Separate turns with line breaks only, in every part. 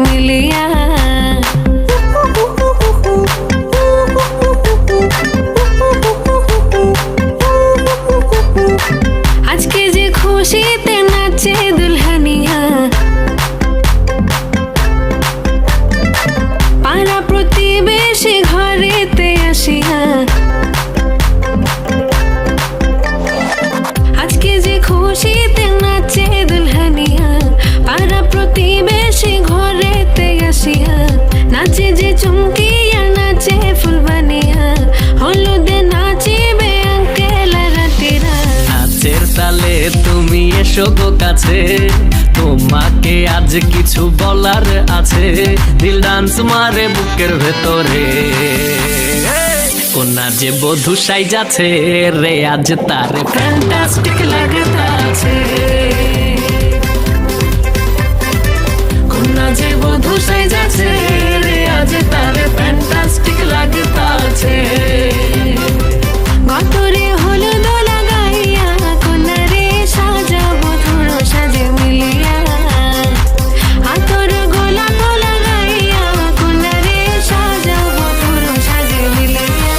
মিলিয়া। আজকে যে খুশিতে নাচে দুলহানিয়া, পাড়া প্রতিবেশী ঘরেতে আসিয়া। আজকে যে খুশিতে নাচে দুলহানিয়া, পাড়া প্রতিবেশী ঘরেতে আসিয়া। নাচে যে চুমকিয়া নাচে ফুলবানিয়া, হলুদে নাচিবে আঙ্কেল রাতিরা।
নাচের তালে তুমি এসো গো কাছে, তোমাকে আজ কিছু বলার আছে। দিল ডান্স মারে বুকের ভেতরে, কোনা যে বধূ সাইজাছে রে আজ তারে ফ্যান্টাস্টিক লাগতাছে। কোনা যে বধূ সাইজাছে রে আজ তারে ফ্যান্টাস্টিক লাগতাছে।
গতরে হলুদ লাগাইয়া, কোনারে সাজাবো ধুলো সাজে মিলিয়া। হাতর গোলাপ লাগাইয়া, কোনারে সাজাবো ধুলো সাজে মিলিয়া।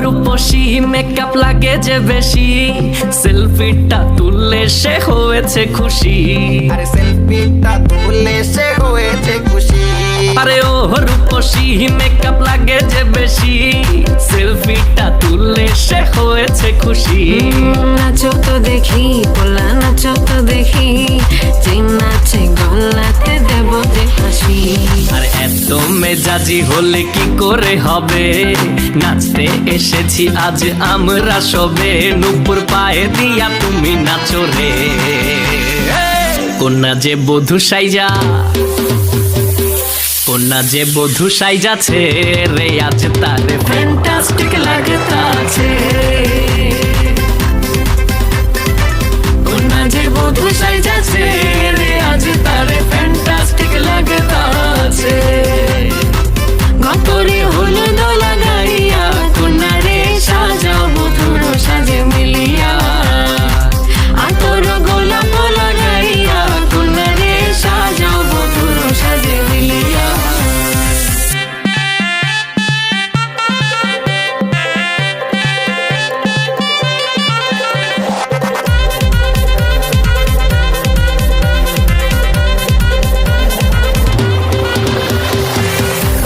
রূপসী মেকআপ লাগে যে বেশি, সেলফিটা তুললে সে হয়েছে খুশি।
আরে সেলফিটা তুললে সে হয়েছে খুশি।
আরে ও রূপসী মেকআপ লাগে যে বেশি, সেলফিটা তুললে সে হয়েছে খুশি।
নাচো তো দেখি পোলা, নাচো তো দেখি, যে নাচে গলাতে দেব যে হাসি।
আর এত মেজাজি হলে কি করে হবে, নাচতে এসেছি আজ আমরা সবে। নুপুর পায়ে দিয়া তুমি নাচো রে, কোনা যে বধূ সাইজা, কোনা যে বধূ সাইজাছে রে আজ তারে ফ্যান্টাস্টিক লাগতাছে। কোনা যে বধূ সাইজাছে রে আজ তারে ফ্যান্টাস্টিক লাগতাছে।
গতরে হলুদ লাগাইয়া, কোনারে সাজাবো ধুলো সাজে মিলিয়া। আতর গোলাপ লাগাইয়া, কোনারে সাজাবো ধুলো সাজে মিলিয়া।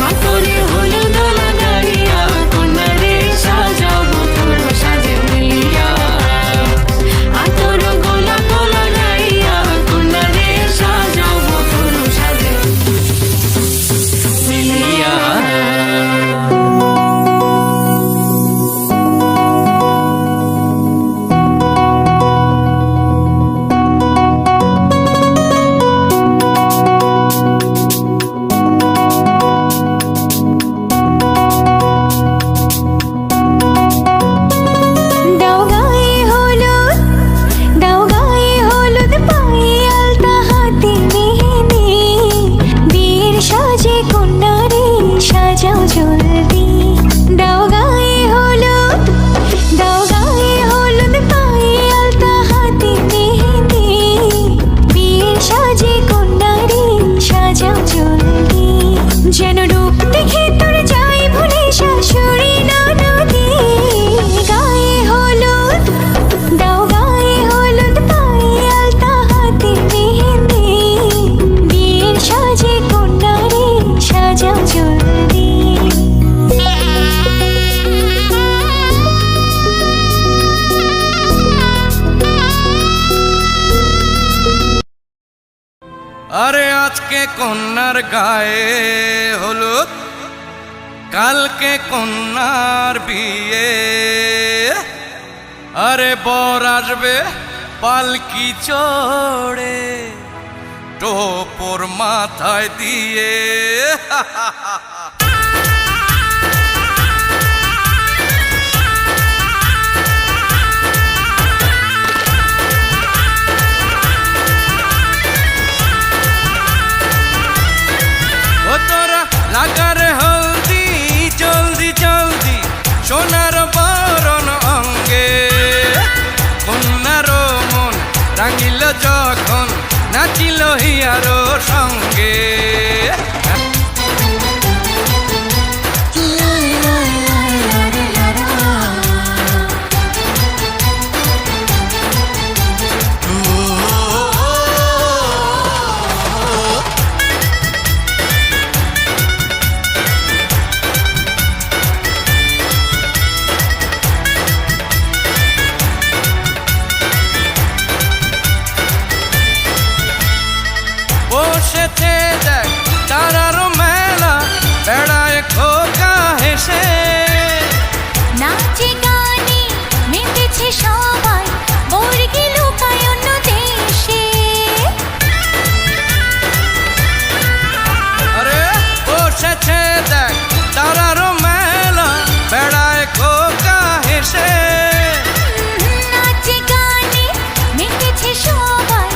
গতরে হলুদ লাগাইয়া, কোনারে সাজাবো ধুলো সাজে মিলিয়া। আতর গোলাপ লাগাইয়া, কোনারে সাজাবো ধুলো সাজে মিলিয়া।
দাও গায়ে হলুদ, দাও গায়ে হলুদ, পায়ে আলতা, হাতে মেহেন্দি। বিয়ের সাজে কন্যারে সাজাও জলদি। দাও গায়ে হলুদ, দাও গায়ে হলুদ, পায়ে আলতা, হাতে মেহেন্দি। বিয়ের সাজে কন্যারে সাজাও জলদি। যেন রূপ দেখে তোর যাই ভুলে শাশুড়ি ননদি। গায়ে হলুদ, দাও গায়ে হলুদ, পায়ে আলতা, হাতে মেহেন্দি। বিয়ের সাজে কন্যারে সাজাও জলদি।
আরে আজকে কন্যার গায়ে হলুদ, কালকে কন্যার বিয়ে। আরে বর আসবে পালকি চড়ে, টোপর মাথায় দিয়ে। রাঙিল যখন নাচিল হিয়ারো সঙ্গে বসেছে দেখ তারার মেলা বেড়ায় খোকা হেসে
নাচে গানে মেতেছে সবাই বর্গি লুকায় অন্য দেশে
আরে বসেছে দেখ তারার মেলা বেড়ায় খোকা হেসে
নাচে গানে মেতেছে সবাই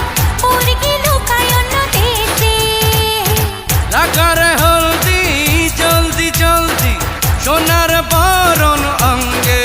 বর্গি লুকায় অন্য দেশে
লাগারে হলদি জলদি জলদি সোনার বরণ অঙ্গে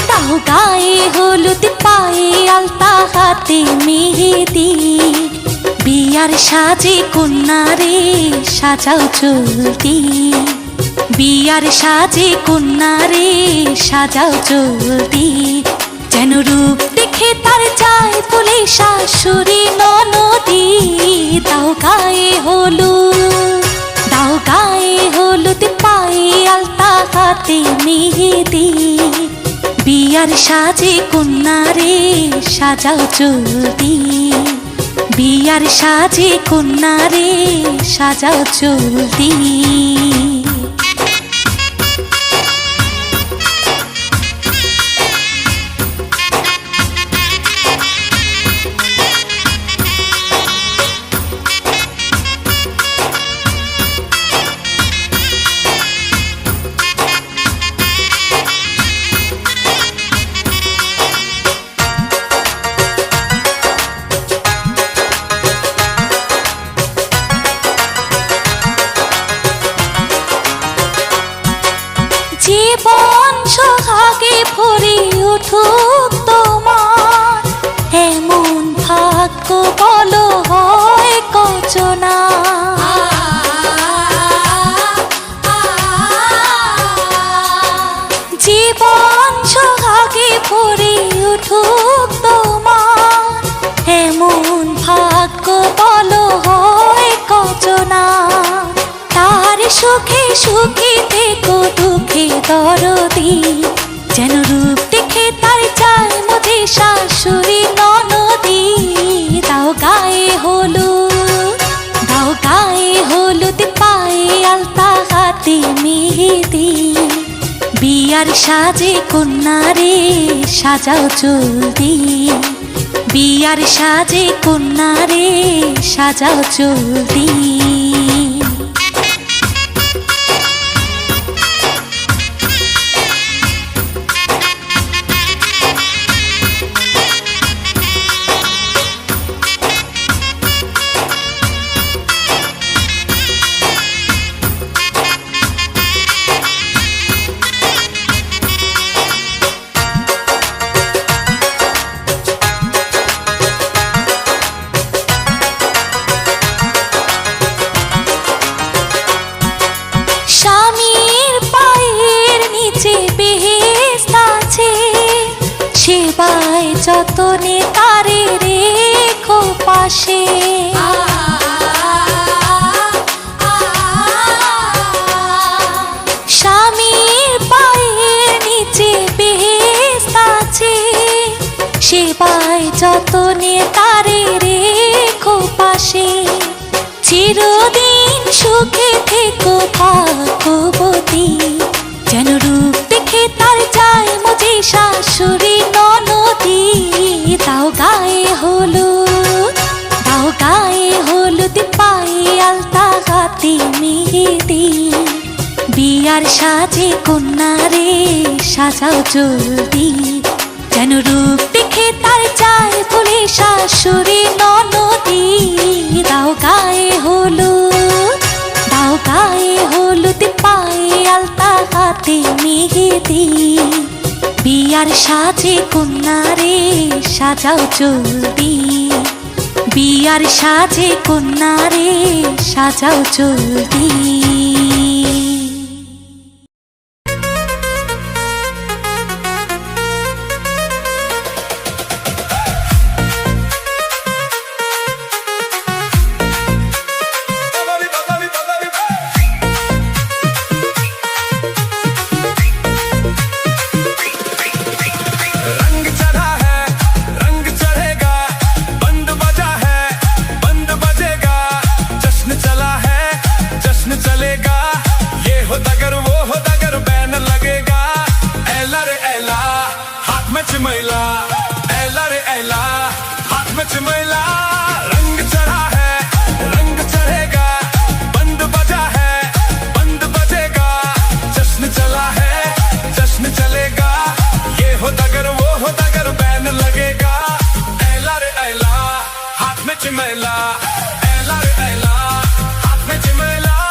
দাও গায়ে হলুদ পায়ে আলতা হাতে মেহেদি বিয়ার সাজে কন্যারে সাজাও চলতি বিয়ার সাজে কন্যারে সাজাও চলতি যেন রূপ দেখে তার যায় বলে শাশুড়ি ননদি দাও গায়ে হলুদ পায়ে আলতা হাতে মেহেদি বিয়ার সাজে কন্যারে সাজাও চলতি বিয়ার সাজে কন্যারে সাজাও চলতি জীবন সোহাগে ভরে উঠুক তোমার এমন ভাগ্য বলো হয় কচনা জীবন সোহাগে ভরে উঠুক তোমার এমন ভাগ্য বলো হয় কচনা তার সুখে সুখে থেকো দুঃখে দরদি যেন রূপ দেখে তার চায় মধ্যে শাশুড়ি ননদি দাও গায়ে হলুদ পায়ে আলতা হাতে মেহেদি বিয়ার সাজে কন্যারে সাজাও চলতি বিয়ার সাজে কন্যারে সাজাও চলতি সেবায় যতনে তারে রেখো পাশে স্বামীর পায়ের নিচে বেহেশত আছে সেবায় যতনে তারে রেখো পাশে চিরদিন সুখে থেকো ভাগ্যবতী যেন রূপ দেখে তার যায় মজে শাশুড়ি ননদি দাও গায়ে হলুদ বিয়ার সাজে কন্যারে সাজাও জলদি, যেন রূপ দেখে তার চায় ফুলে শাশুড়ি ননদি। দাও গায়ে হলুদ, দাও গায়ে হলুদ, পায়ে আলতা, হাতে মেহেদি। বিয়ার সাজে কন্যারে সাজাও জলদি, বিয়ার সাজে কন্যারে সাজাও জলদি।
चिमैला ऐला रे ऐला, हाथ में चिमैला। रंग चढ़ा है, रंग चढ़ेगा, बंद बजा है, बंद बजेगा। जश्न चला है, जश्न चलेगा। ये हो दगर, वो हो दगर, बैन लगेगा। ऐला रे ऐला, हाथ में चिमैला। ऐला रे ऐला, हाथ में चिमैला।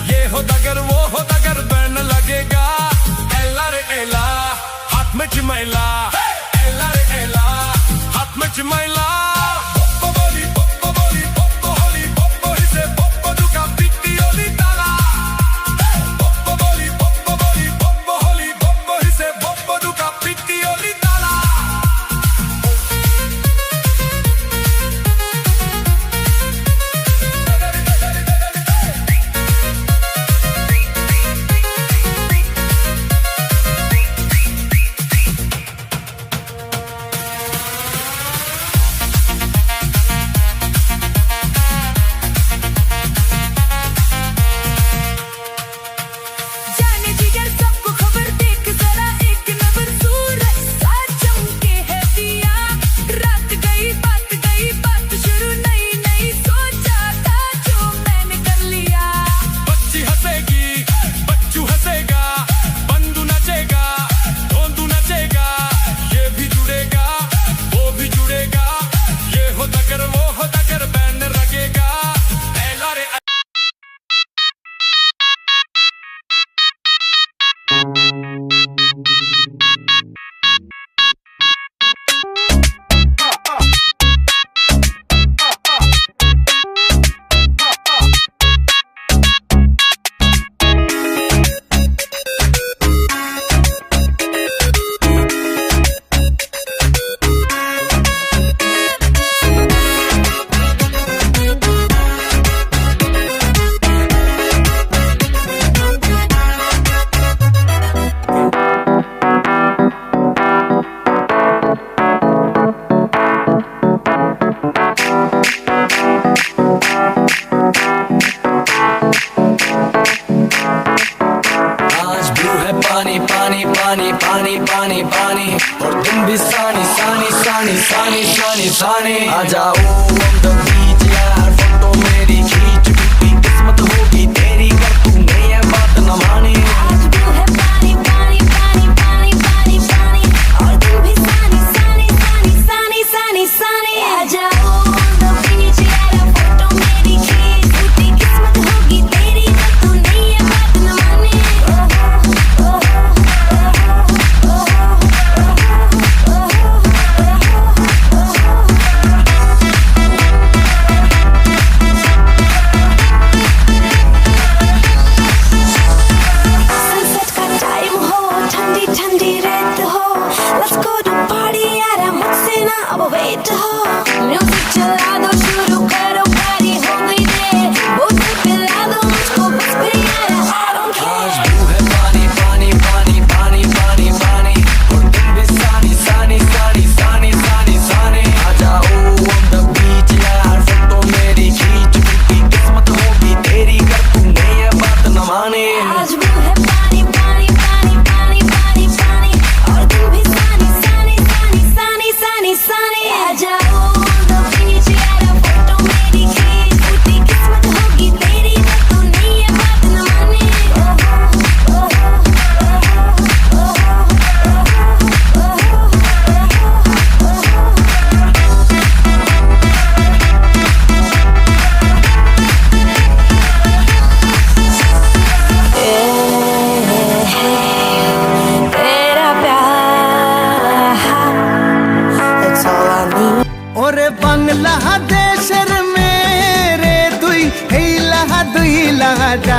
ये हो दगर, वो हो दगर, बैन लगेगा। ऐला रे ऐला, हाथ में चिमैला। ऐला रे ऐला, हाथ में चिमैला। पोप्पो बोली, पोप्पो बोली, पोप्पो होली, पोप्पो हिसे, पोप्पो दुका पिट्टी ओली ताला। पोप्पो बोली, पोप्पो बोली, पोप्पो होली, पोप्पो हिसे, पोप्पो दुका पिट्टी ओली ताला। और तुम भी सानी सानी सानी सानी सानी सानी आ जाओ on the beach यार, फोटो मेरी खींच, कितनी किस्मत होगी तेरी कर तूने ये बात न मानी।
आज तू है पानी पानी पानी पानी पानी पानी, और तू भी सानी सानी सानी सानी सानी सानी। आ जाओ on the beach यार, फोटो मेरी खींच, कितनी किस्मत होगी तेरी कर तूने ये बात न मानी।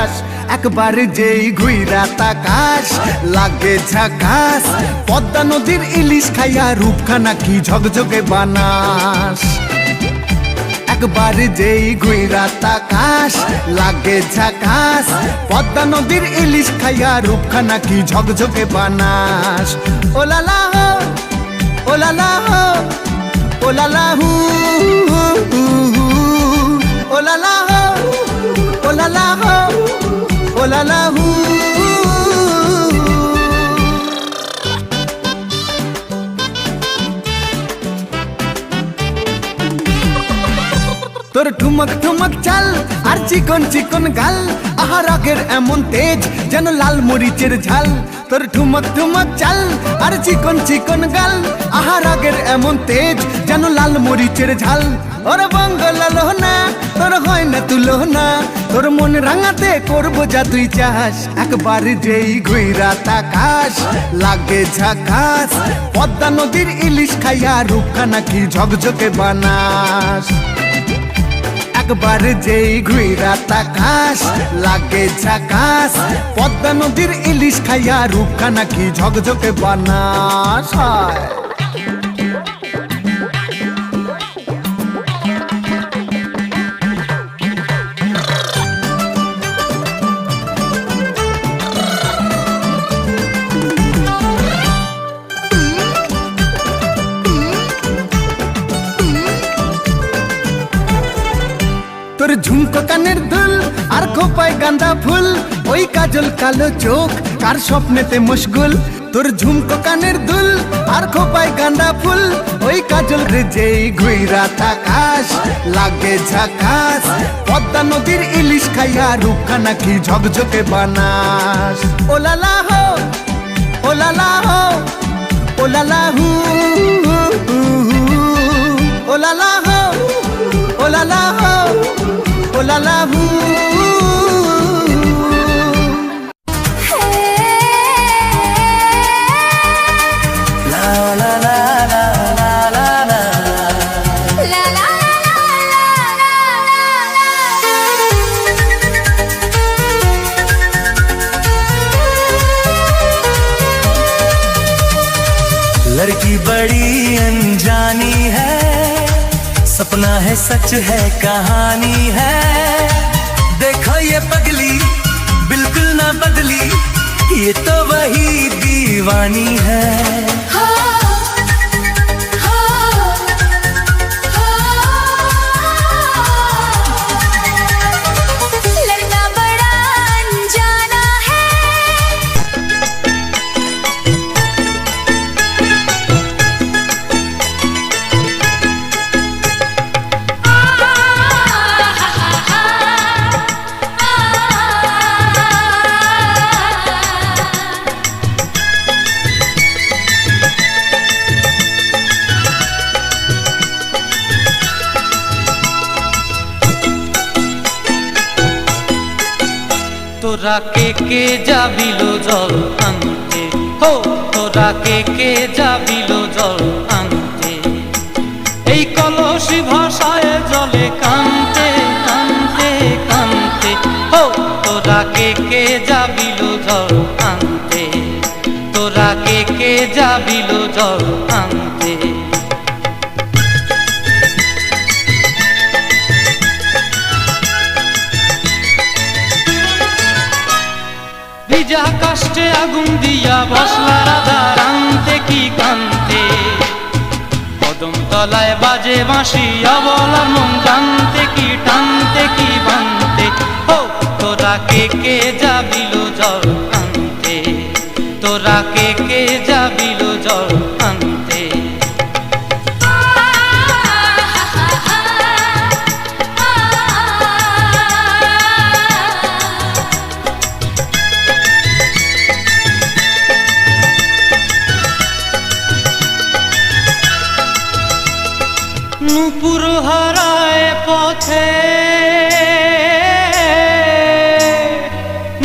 চাস একবার যেই ঘুইরা তাকাস লাগে ঝাকাস পদ্মা নদীর ইলিশ খাইয়া রূপখানা কি ঝকঝকে বানাস একবার যেই ঘুইরা তাকাস লাগে ঝাকাস পদ্মা নদীর ইলিশ খাইয়া রূপখানা কি ঝকঝকে বানাস ওলালা হো ওলালা হো ওলালা হু ওলালা হো ওলালা হো ওলালা হু তোর ঠুমক ঠুমক চাল আর চিকন চিকন গাল আহা রাগের এমন তেজ যেন লাল মরিচের ঝাল তোর ঠুমক ঠুমক চাল আর চিকন চিকন গাল আহা রাগের এমন তেজ যেন লাল মরিচের ঝাল ওর বঙ্গলাল না তোর হয় না তুলো না তোর মন রাঙাতে করবো যা তুই চাস একবার যেই ঘুইরা তাকাস লাগে ঝাকাস পদ্মা নদীর ইলিশ খাইয়া রূপখানা কি ঝকঝকে বানাস একবার যেই ঘুইরা তাকাস লাগে ঝাকাস পদ্মা নদীর ইলিশ খাইয়া রূপখানা কি ঝকঝকে বানাস হয় তোর ঝুমকো কানের দুল আর খোপায় গাঁদা ফুল ওই কাজল কালো চোখ কার স্বপ্নেতে মশগুল তোর ঝুমকো কানের দুল আর খোপায় গাঁদা ফুল ওই কাজল রে যেই ঘুইরা তাকাস লাগে ঝাকাস পদ্মা নদীর ইলিশ খাইয়া রূপখানা কি ঝকঝকে বানাস ওলালা হো ওলালা হো ওলালা হু ওলালা হো ওলালা হো ওলালা হু
लड़की बड़ी अनजानी है सपना है सच है कहानी है देखो ये पगली बिल्कुल ना बदली ये तो वही दीवानी है
लड़का बड़ा अनजाना है
তোরা কে যাবিলো জল আনতে হো তোরা কে যাবিলো জল আনতে এই কলসি ভাষায় জলে কানতে কানতে কানতে হো তোরা কে যাবিলো জল আনতে তোরা কে যাবিলো জল আনতে ভিজা কাষ্টে আগুন দিয়া বসলা রাধা রানতে কি কান্তে কদম তলায় বাজে বাঁশি অবলার মন জানতে কি টানতে কি বানতে হো তোরা কে যাবিলো জল আনতে তোরা কে যাবিলো জল আনতে নূপুর হারায় পথে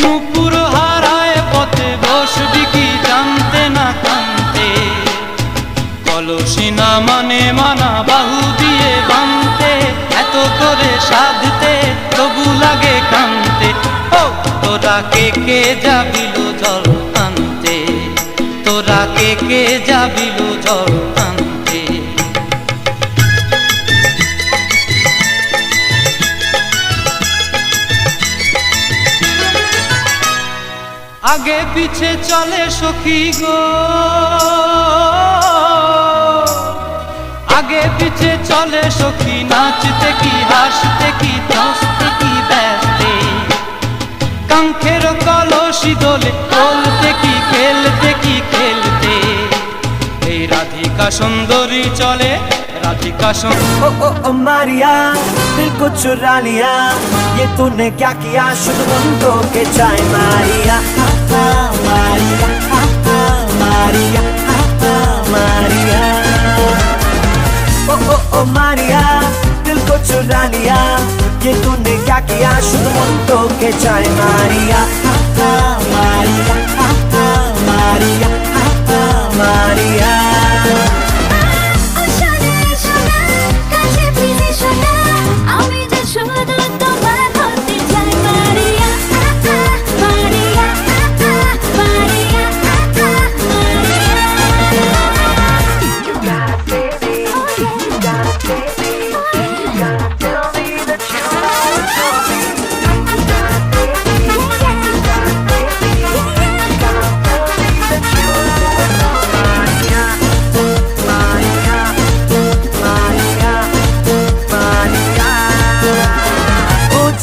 নূপুর হারায় পথে বসবি কি জানতে না কানতে
তোরা কে যাবিল জল আনতে, তোরা কে যাবিল জল আনতে। আগে পিছে চলে সখী গো, আগে পিছে চলে সখী, নাচতে কি হাসতে কি হাসতে কি ব্যস্তে, কাঙ্ক্ষের কলসি দোলে বলতে কি খেলতে কি খেলতে। এই রাধিকা সুন্দরী চলে राधिका
ओ ओ ओ मारिया दिल को चुरा लिया, ये तूने क्या किया, शुद्ध बंदों के चाय मारिया मारिया मारिया मारिया। ओ ओ ओ मारिया दिल को चुरा लिया, ये तूने क्या किया, शुद्ध बंदों के चाय मारिया मारिया मारिया मारिया।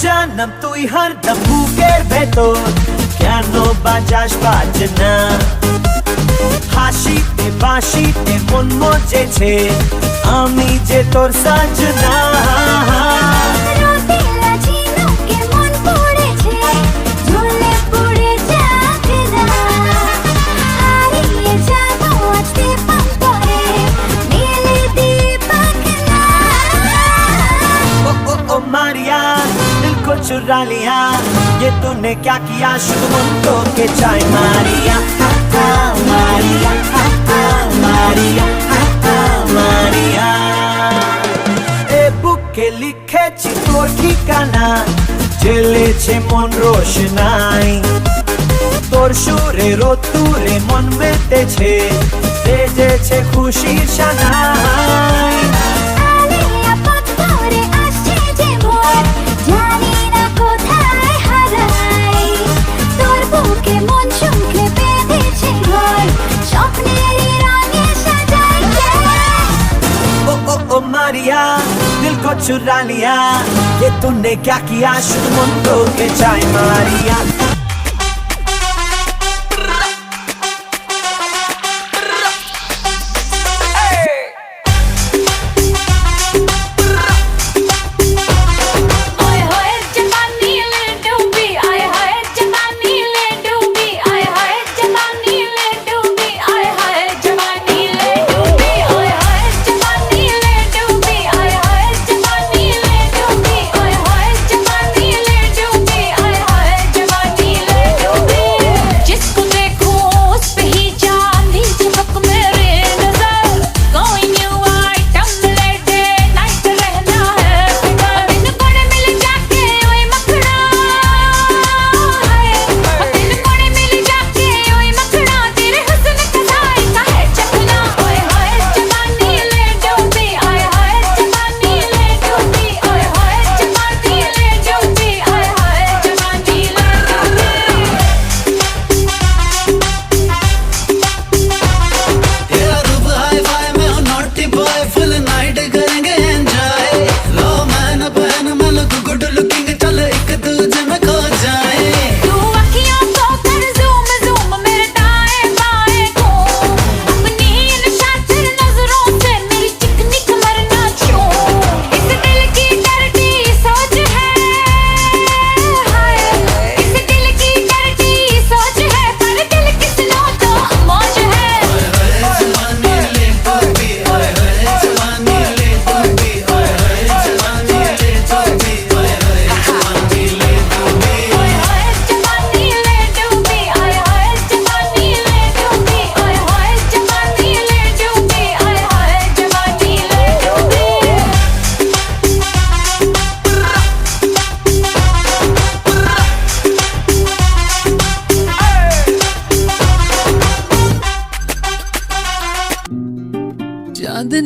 জানম তুই হরদম বুকের ভেতর, কেন বাজাস বাজনা, হাসিতে বাঁশিতে মন মজেছে, আমি যে তোর সাজনা। मारिया दिल को चुरा लिया, ये तूने क्या किया, शुद्ध बंदों के चाय मारिया मारिया मारिया मारिया। ए বুকে লিখেছি তোর ঠিকানা, জেলেছে মন রোশনাই, তোর সুরে রোতুরে মন মেতেছে, বেজেছে খুশির শানাই। मारिया दिल को चुरा लिया, ये तूने क्या किया, शुद्ध बंदों के चाय मारिया।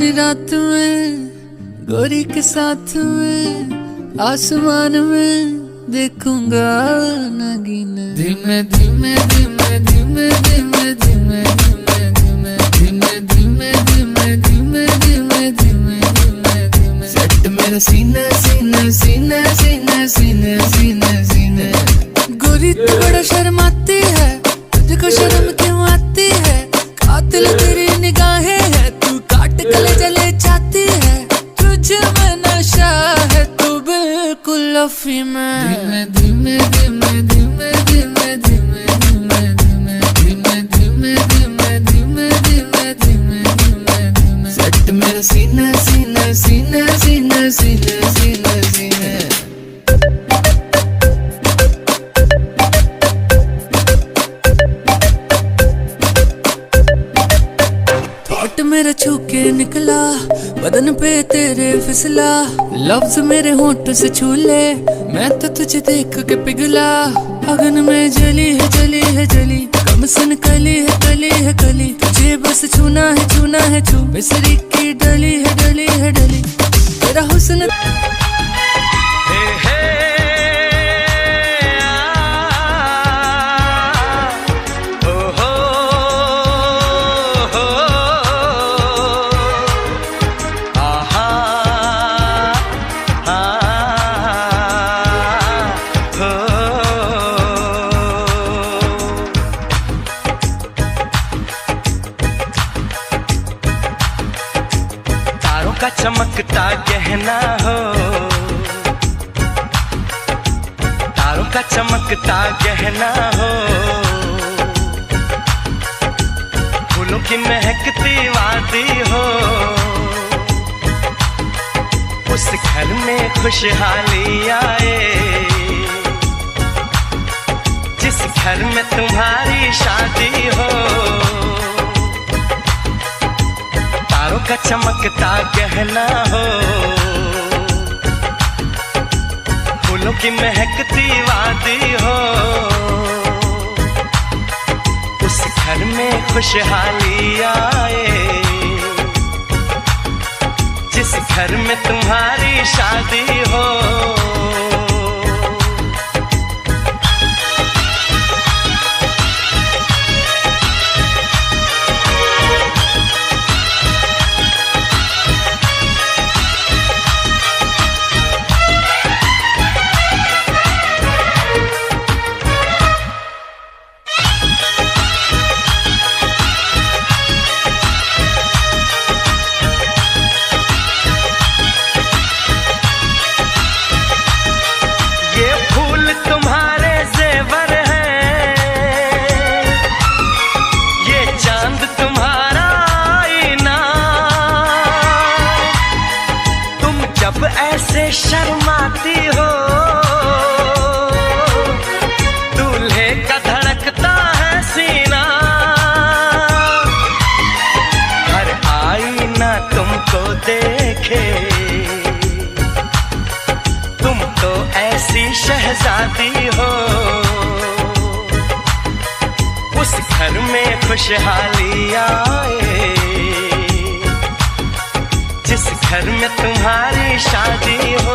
चांदनी रात में गोरी के साथ में आसमान में देखूंगा नगीना धीमे धीमे धीमे धीमे धीमे धीमे धीमे धीमे धीमे धीमे धीमे धीमे धीमे धीमे धीमे सेट मेरा सीना सीना सीना सीना सीना सीना सीना गोरी तू बड़ा शर्माती है तुझको शर्म क्यों आती है कातिल तेरी निगाहें है तू काट गले जले चाहती है तुझे में नशा है तू बिल्कुल अफी में धीमे धीमे धीमे धीमे धीमे धीमे धीमे धीमे धीमे धीमे धीमे धीमे धीमे धीमे धीमे सेट मेरा सीना सीना सीना सीना सीना सीना सीना हॉट मेरा छू के निकला बदन पे तेरे फिसला लफ्ज मेरे होंठ से छू ले मैं तो तुझे देख के पिघला अगन में जली है जली है जली कम सन कली है कली तुझे बस छूना है छू मिसरी की डली है डली तेरा हुस्न
का चमकता गहना हो तारों का चमकता गहना हो फूलों की महकती वादी हो उस घर में खुशहाली आए जिस घर में तुम्हारी शादी हो तारों का चमकता गहना हो फूलों की महकती वादी हो उस घर में खुशहाली आए जिस घर में तुम्हारी शादी हो ऐसे शर्माती हो दूल्हे का धड़कता है सीना हर आईना तुमको देखे तुम तो ऐसी शहजादी हो उस घर में खुशहाली आए जिस घर में तुम्हारी शादी हो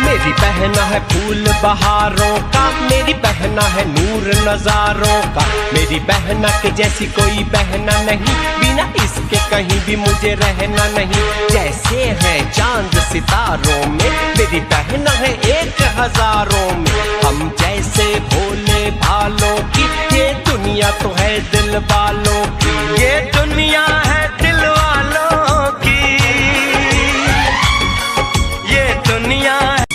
मेरी बहना है फूल बहारों का मेरी बहना है नूर नजारों का मेरी बहना के जैसी कोई बहना नहीं बिना इसके कहीं भी मुझे रहना नहीं जैसे है चांद सितारों में मेरी बहना है 1000 में हम जैसे भोले भालों की ये दुनिया तो है दिल वालों की ये दुनिया है दिल वालों की ये दुनिया है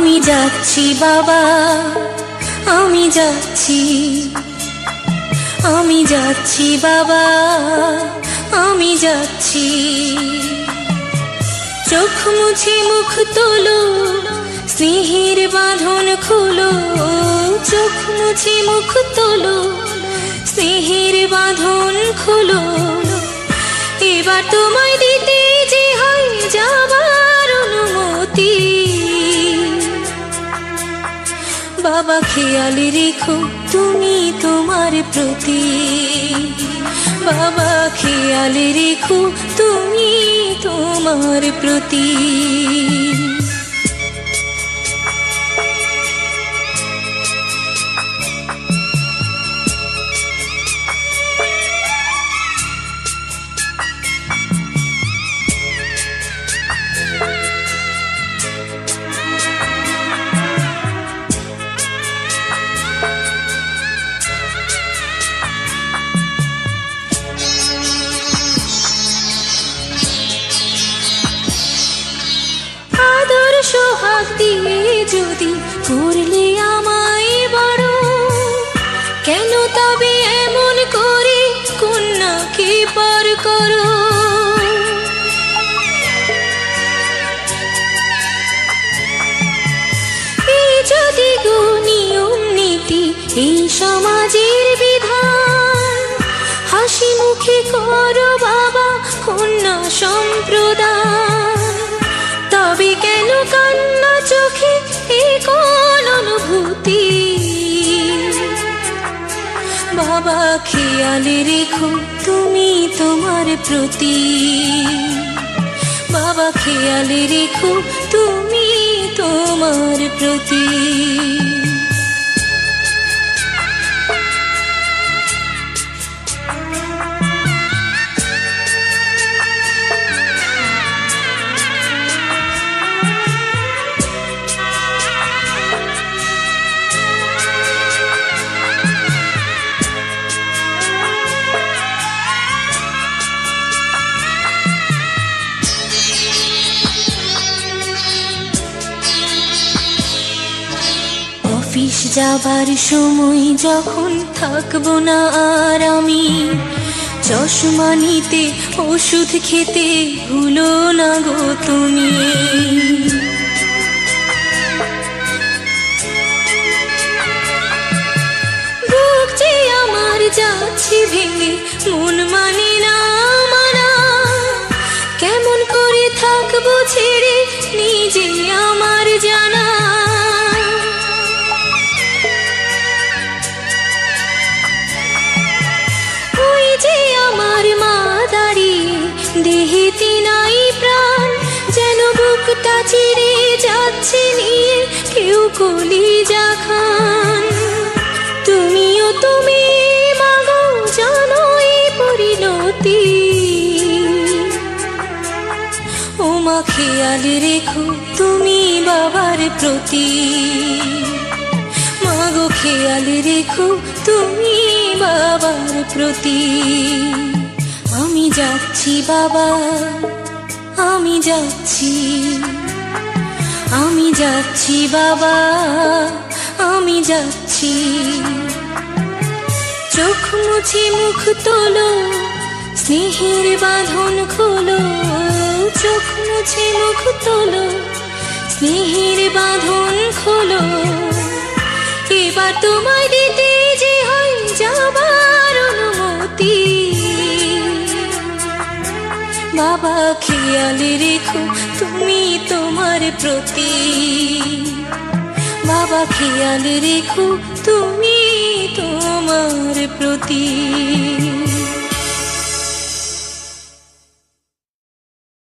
আমি যাচ্ছি বাবা, আমি যাচ্ছি, আমি যাচ্ছি বাবা, আমি যাচ্ছি। চোখ মুছে মুখ তোলো, স্নেহের বাঁধন খোলো, চোখ মুছে মুখ তোলো, স্নেহের বাঁধন খোলো। এবার তোমায় দিতে যে হয় যাবার অনুমতি। বাবা খেয়াল রেখো তুমি তোমার প্রতি, বাবা খেয়াল রেখো তুমি তোমার প্রতি। সোহাগ দিয়ে যদি করলে আমায় বড়, কেন তবে এমন করে কন্যাকে পর করো। এই যদি গো নিয়ম নীতি, এই সমাজের বিধান, হাসি মুখে করো বাবা কন্যা সম্প্রদান। তবে কেন কান্না চোখে এ কোন অনুভূতি। বাবা খেয়াল রেখো তুমি তোমার প্রতি, বাবা খেয়াল রেখো তুমি তোমার প্রতি। অফিস যাবার সময় যখন থাকবো না আর আমি, চশমা নিতে ওষুধ খেতে ভুলো না গো তুমি। বুক যে আমার যাচ্ছে ভেঙে, মন মানে না মানা, কেমন করে থাকবো ছেড়ে নিজে আমার জানা। দেহেতে নাই প্রাণ, যেন বুকটা চিরে যাচ্ছে নিয়ে কেউ কলিজা খান। তুমিও তুমি মাগো জানো এই পরিণতি। ও মা খেয়াল রেখো তুমি বাবার প্রতি, মাগো খেয়াল রেখো তুমি বাবার প্রতি। আমি যাচ্ছি বাবা, আমি যাচ্ছি, আমি যাচ্ছি বাবা, আমি যাচ্ছি। চোখ মুছে মুখ তোলো, স্নেহের বাঁধন খোলো, চোখ মুছে মুখ তোলো, স্নেহের বাঁধন খোলো। এবার তোমায় দিতে যে হয় যাবার অনুমতি। বাবা খেয়াল রেখো তুমি তোমার প্রতি, বাবা খেয়াল রেখো তুমি তোমার প্রতি।